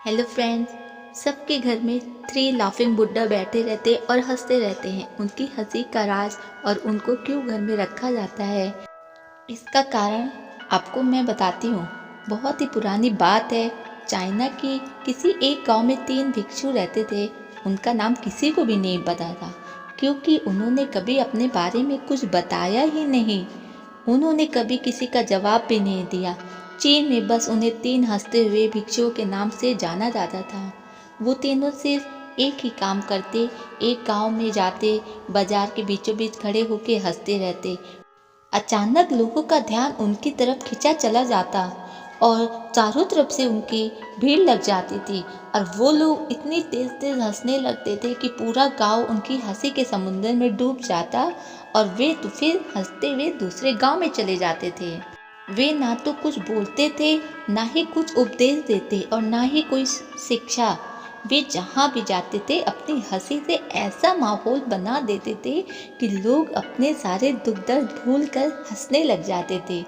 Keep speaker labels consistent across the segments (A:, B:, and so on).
A: Hello friends. सबके घर में थ्री लाफिंग बुड्ढा बैठे रहते और हंसते रहते हैं। उनकी हंसी का राज और उनको क्यों घर में रखा जाता है, इसका कारण आपको मैं बताती हूँ। बहुत ही पुरानी बात है। चाइना की किसी एक गांव में 3 भिक्षु रहते थे। उनका नाम किसी को भी नहीं पता था, क्योंकि उन्होंने कभी अपने बारे में कुछ बताया ही नहीं। उन्होंने कभी किसी का जवाब भी नहीं दिया। चीन में बस उन्हें 3 हंसते हुए भिक्षुओं के नाम से जाना जाता था। वो तीनों सिर्फ एक ही काम करते, एक गांव में जाते, बाजार के बीचों बीच खड़े होकर हंसते रहते। अचानक लोगों का ध्यान उनकी तरफ खिंचा चला जाता और चारों तरफ से उनकी भीड़ लग जाती थी और वो लोग इतनी तेज तेज हंसने लगते थे कि पूरा गांव उनकी हंसी के समुद्र में डूब जाता और वे तो फिर हंसते हुए दूसरे गांव में चले जाते थे। वे ना तो कुछ बोलते थे, ना ही कुछ उपदेश देते और ना ही कोई शिक्षा। वे जहाँ भी जाते थे अपनी हंसी से ऐसा माहौल बना देते थे कि लोग अपने सारे दुख दर्द भूल कर हंसने लग जाते थे।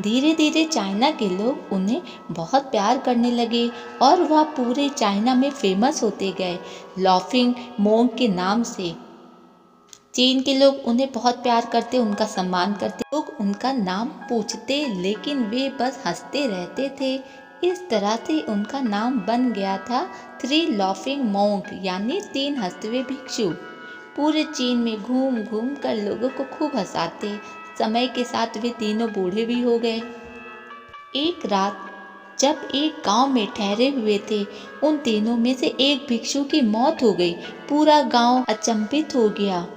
A: धीरे धीरे चाइना के लोग उन्हें बहुत प्यार करने लगे और वह पूरे चाइना में फेमस होते गए, लाफिंग मोंक के नाम से। चीन के लोग उन्हें बहुत प्यार करते, उनका सम्मान करते, लोग उनका नाम पूछते लेकिन वे बस हंसते रहते थे। इस तरह से उनका नाम बन गया था थ्री लाफिंग मोंक, यानी 3 हंसते हुए भिक्षु। पूरे चीन में घूम घूम कर लोगों को खूब हंसाते। समय के साथ वे तीनों बूढ़े भी हो गए। एक रात जब एक गांव में ठहरे हुए थे, उन तीनों में से एक भिक्षु की मौत हो गई। पूरा गांव अचंभित हो गया।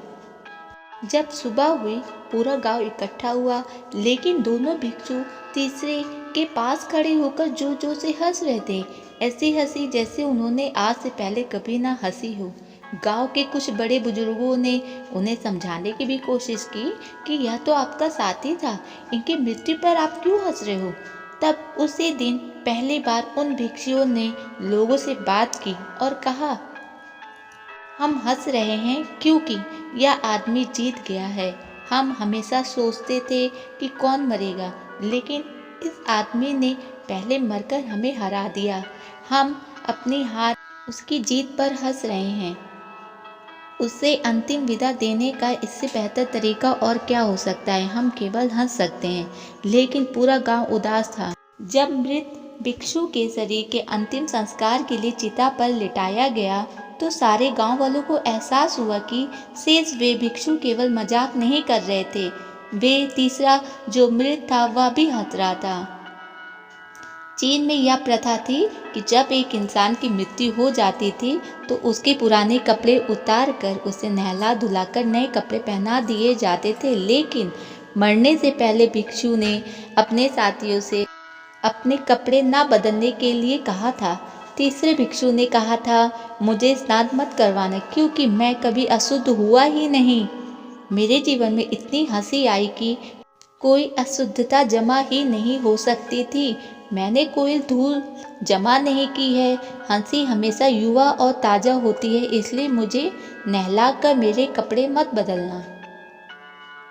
A: जब सुबह हुई पूरा गांव इकट्ठा हुआ, लेकिन दोनों भिक्षु तीसरे के पास खड़े होकर जोर जोर से हंस रहे थे। ऐसी हंसी जैसे उन्होंने आज से पहले कभी ना हंसी हो। गांव के कुछ बड़े बुजुर्गों ने उन्हें समझाने की भी कोशिश की कि यह तो आपका साथी था, इनकी मृत्यु पर आप क्यों हंस रहे हो। तब उसी दिन पहली बार उन भिक्षुओं ने लोगों से बात की और कहा, हम हंस रहे हैं क्योंकि यह आदमी जीत गया है। हम हमेशा सोचते थे कि कौन मरेगा, लेकिन इस आदमी ने पहले मरकर हमें हरा दिया। हम अपनी हार उसकी जीत पर हंस रहे हैं। उसे अंतिम विदा देने का इससे बेहतर तरीका और क्या हो सकता है। हम केवल हंस सकते हैं। लेकिन पूरा गांव उदास था। जब मृत भिक्षु के शरीर के अंतिम संस्कार के लिए चिता पर लिटाया गया तो सारे गांव वालों को एहसास हुआ कि शेष वे भिक्षु केवल मजाक नहीं कर रहे थे। वे तीसरा जो मृत था वह भी हंस रहा था। चीन में यह प्रथा थी कि जब एक इंसान की मृत्यु हो जाती थी तो उसके पुराने कपड़े उतार कर उसे नहला धुलाकर नए कपड़े पहना दिए जाते थे। लेकिन मरने से पहले भिक्षु ने अपने साथियों से अपने कपड़े ना बदलने के लिए कहा था। तीसरे भिक्षु ने कहा था, मुझे स्नान मत करवाना क्योंकि मैं कभी अशुद्ध हुआ ही नहीं। मेरे जीवन में इतनी हंसी आई कि कोई अशुद्धता जमा ही नहीं हो सकती थी। मैंने कोई धूल जमा नहीं की है। हंसी हमेशा युवा और ताज़ा होती है, इसलिए मुझे नहलाकर मेरे कपड़े मत बदलना।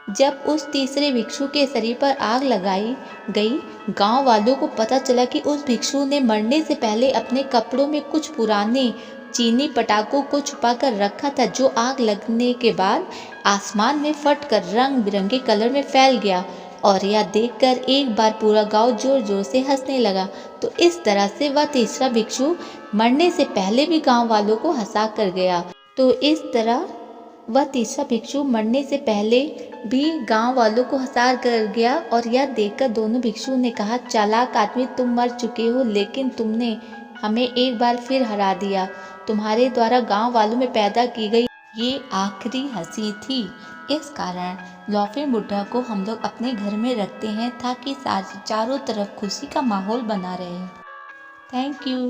A: जब उस तीसरे भिक्षु के शरीर पर आग लगाई गई, गांव वालों को पता चला कि उस भिक्षु ने मरने से पहले अपने कपड़ों में कुछ पुराने चीनी पटाखों को छुपाकर रखा था, जो आग लगने के बाद आसमान में फटकर रंग बिरंगे कलर में फैल गया। और यह देखकर एक बार पूरा गांव जोर जोर से हंसने लगा। तो इस तरह से वह तीसरा भिक्षु मरने से पहले भी गांव वालों को हंसा कर गया। तो इस तरह वह तीसरा भिक्षु मरने से पहले भी गांव वालों को हंसा कर गया। और यह देखकर दोनों भिक्षुओं ने कहा, चालाक आदमी, तुम मर चुके हो लेकिन तुमने हमें एक बार फिर हरा दिया। तुम्हारे द्वारा गांव वालों में पैदा की गई ये आखिरी हंसी थी। इस कारण लाफिंग बुड्ढा को हम लोग अपने घर में रखते हैं ताकि चारों तरफ खुशी का माहौल बना रहे। Thank you.